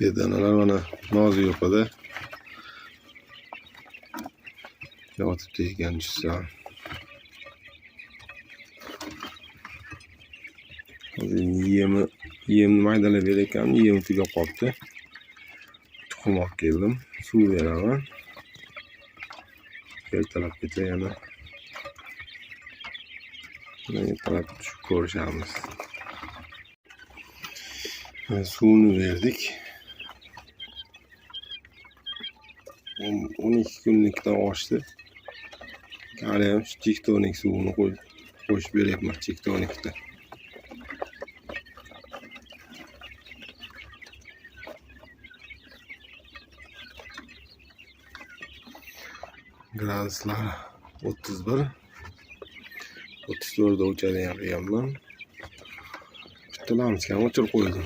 Bedanalar mana nozik yo'qida. Yotibdi ekan jussa. Yemni maydalab berayotgan, yem tugab qolibdi. Tuxum olib keldim. Suv beraman. Ertalabgacha yana ertalab tushib ko'rishamiz. Suvni berdik. 12 kunlikdan oshdi. Hali ham chektonik suvini qo'shib beryapman, chektonikda. Graduslar 31, 34 da o'chadigan qilganman. Bitta lampochkani o'chirib qo'ydim.